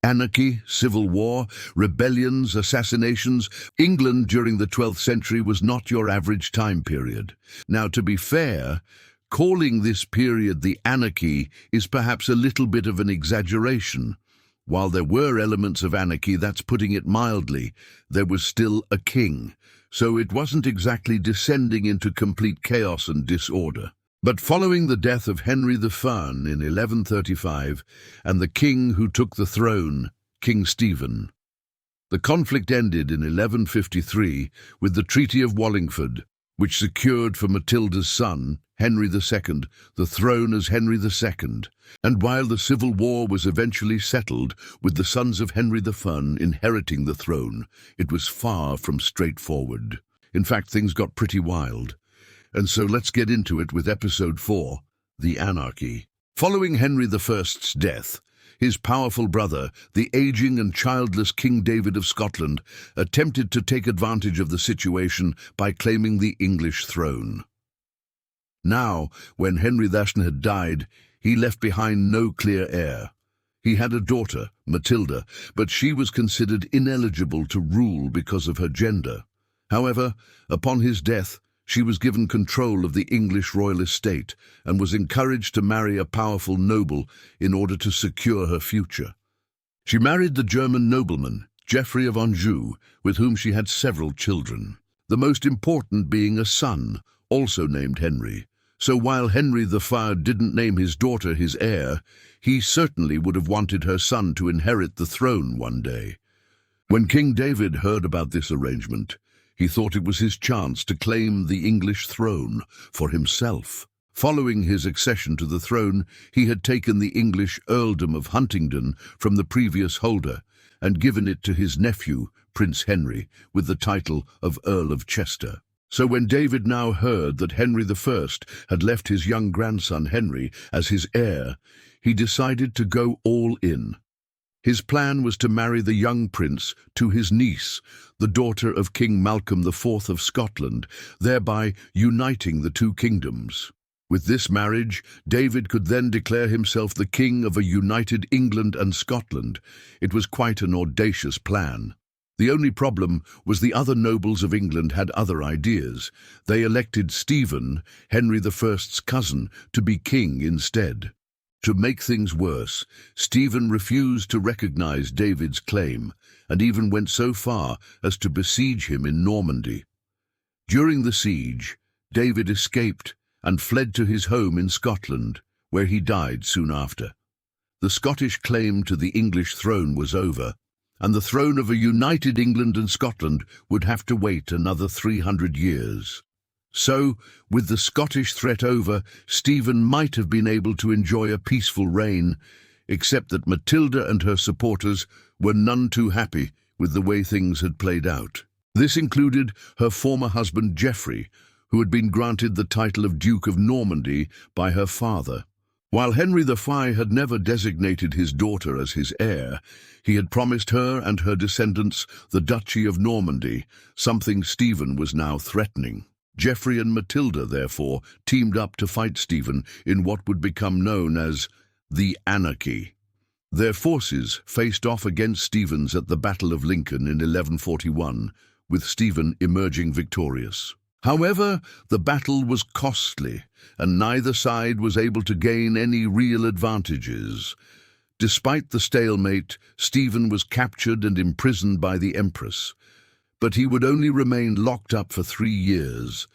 Anarchy, civil war, rebellions, assassinations. England during the 12th century was not your average time period. Now, to be fair, calling this period the Anarchy is perhaps a little bit of an exaggeration. While there were elements of anarchy, that's putting it mildly, there was still a king, so it wasn't exactly descending into complete chaos and disorder. But following the death of Henry the Faun in 1135 and the king who took the throne, King Stephen, the conflict ended in 1153 with the Treaty of Wallingford, which secured for Matilda's son, Henry II, the throne as Henry II. And while the civil war was eventually settled, with the sons of Henry the Faun inheriting the throne, it was far from straightforward. In fact, things got pretty wild. And so let's get into it with episode 4, the Anarchy. Following Henry I's death, his powerful brother, the aging and childless King David of Scotland, attempted to take advantage of the situation by claiming the English throne. Now, when Henry II had died, he left behind no clear heir. He had a daughter, Matilda, but she was considered ineligible to rule because of her gender. However, upon his death, she was given control of the English royal estate and was encouraged to marry a powerful noble in order to secure her future. She married the German nobleman, Geoffrey of Anjou, with whom she had several children, the most important being a son, also named Henry. So while Henry III didn't name his daughter his heir, he certainly would have wanted her son to inherit the throne one day. When King David heard about this arrangement, he thought it was his chance to claim the English throne for himself. Following his accession to the throne, he had taken the English earldom of Huntingdon from the previous holder and given it to his nephew, Prince Henry, with the title of Earl of Chester. So when David now heard that Henry I had left his young grandson Henry as his heir, he decided to go all in. His plan was to marry the young prince to his niece, the daughter of King Malcolm IV of Scotland, thereby uniting the two kingdoms. With this marriage, David could then declare himself the king of a united England and Scotland. It was quite an audacious plan. The only problem was the other nobles of England had other ideas. They elected Stephen, Henry I's cousin, to be king instead. To make things worse, Stephen refused to recognize David's claim and even went so far as to besiege him in Normandy. During the siege, David escaped and fled to his home in Scotland, where he died soon after. The Scottish claim to the English throne was over, and the throne of a united England and Scotland would have to wait another 300 years. So, with the Scottish threat over, Stephen might have been able to enjoy a peaceful reign, except that Matilda and her supporters were none too happy with the way things had played out. This included her former husband Geoffrey, who had been granted the title of Duke of Normandy by her father. While Henry V had never designated his daughter as his heir, he had promised her and her descendants the Duchy of Normandy, something Stephen was now threatening. Geoffrey and Matilda, therefore, teamed up to fight Stephen in what would become known as the Anarchy. Their forces faced off against Stephen's at the Battle of Lincoln in 1141, with Stephen emerging victorious. However, the battle was costly, and neither side was able to gain any real advantages. Despite the stalemate, Stephen was captured and imprisoned by the Empress, but he would only remain locked up for 3 years.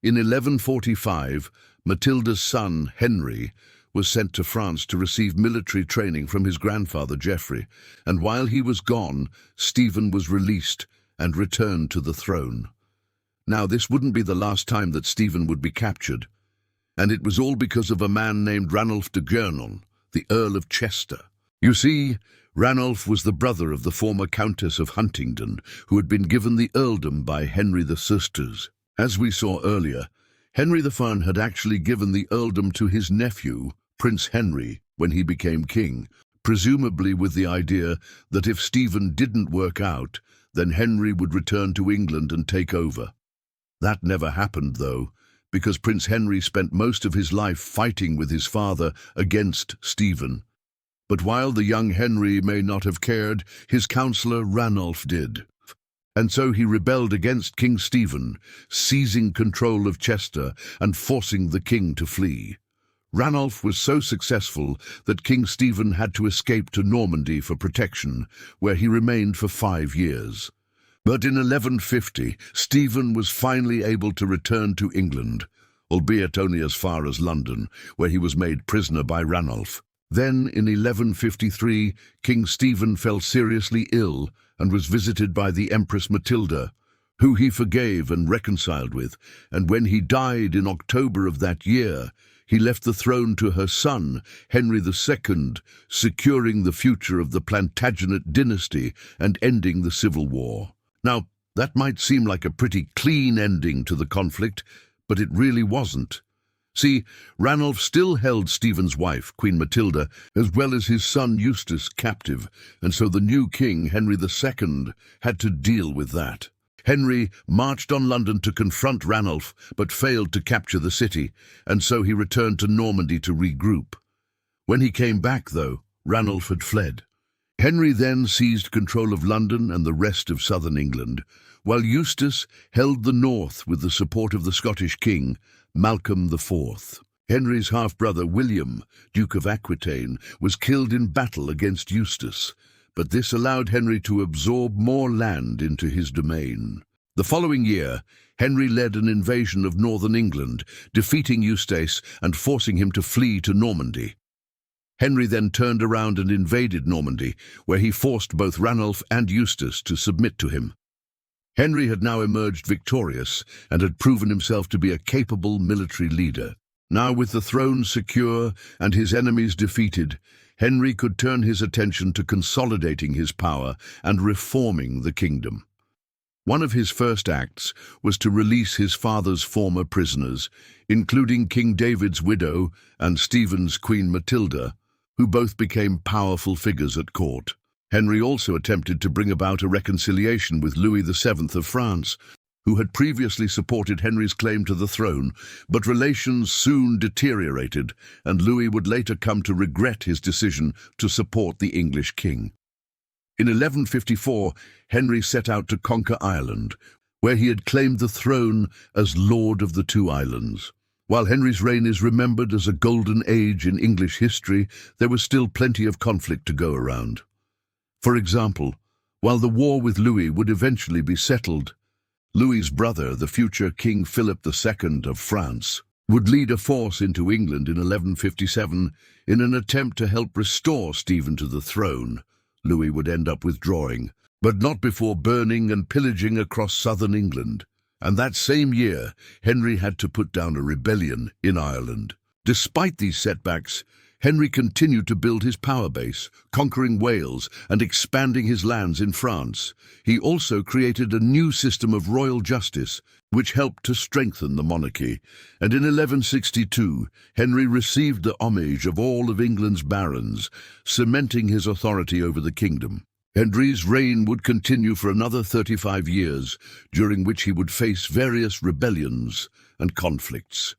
In 1145, Matilda's son, Henry, was sent to France to receive military training from his grandfather Geoffrey, and while he was gone, Stephen was released and returned to the throne. Now, this wouldn't be the last time that Stephen would be captured, and it was all because of a man named Ranulph de Gernon, the Earl of Chester. You see, Ranulph was the brother of the former Countess of Huntingdon, who had been given the earldom by Henry VI. As we saw earlier, Henry the Faun had actually given the earldom to his nephew, Prince Henry, when he became king, presumably with the idea that if Stephen didn't work out, then Henry would return to England and take over. That never happened, though, because Prince Henry spent most of his life fighting with his father against Stephen. But while the young Henry may not have cared, his counsellor Ranulph did. And so he rebelled against King Stephen, seizing control of Chester and forcing the king to flee. Ranulph was so successful that King Stephen had to escape to Normandy for protection, where he remained for 5 years. But in 1150, Stephen was finally able to return to England, albeit only as far as London, where he was made prisoner by Ranulph. Then, in 1153, King Stephen fell seriously ill and was visited by the Empress Matilda, who he forgave and reconciled with, and when he died in October of that year, he left the throne to her son, Henry II, securing the future of the Plantagenet dynasty and ending the Civil War. Now, that might seem like a pretty clean ending to the conflict, but it really wasn't. See, Ranulph still held Stephen's wife, Queen Matilda, as well as his son Eustace captive, and so the new king, Henry II, had to deal with that. Henry marched on London to confront Ranulph, but failed to capture the city, and so he returned to Normandy to regroup. When he came back, though, Ranulph had fled. Henry then seized control of London and the rest of southern England, while Eustace held the north with the support of the Scottish king, Malcolm IV. Henry's half-brother William, Duke of Aquitaine, was killed in battle against Eustace, but this allowed Henry to absorb more land into his domain. The following year, Henry led an invasion of northern England, defeating Eustace and forcing him to flee to Normandy. Henry then turned around and invaded Normandy, where he forced both Ranulph and Eustace to submit to him. Henry had now emerged victorious and had proven himself to be a capable military leader. Now, with the throne secure and his enemies defeated, Henry could turn his attention to consolidating his power and reforming the kingdom. One of his first acts was to release his father's former prisoners, including King David's widow and Stephen's Queen Matilda, who both became powerful figures at court. Henry also attempted to bring about a reconciliation with Louis VII of France, who had previously supported Henry's claim to the throne, but relations soon deteriorated, and Louis would later come to regret his decision to support the English king. In 1154, Henry set out to conquer Ireland, where he had claimed the throne as Lord of the Two Islands. While Henry's reign is remembered as a golden age in English history, there was still plenty of conflict to go around. For example, while the war with Louis would eventually be settled, Louis's brother, the future King Philip II of France, would lead a force into England in 1157 in an attempt to help restore Stephen to the throne. Louis would end up withdrawing, but not before burning and pillaging across southern England. And that same year, Henry had to put down a rebellion in Ireland. Despite these setbacks, Henry continued to build his power base, conquering Wales and expanding his lands in France. He also created a new system of royal justice, which helped to strengthen the monarchy. And in 1162, Henry received the homage of all of England's barons, cementing his authority over the kingdom. Henry's reign would continue for another 35 years, during which he would face various rebellions and conflicts.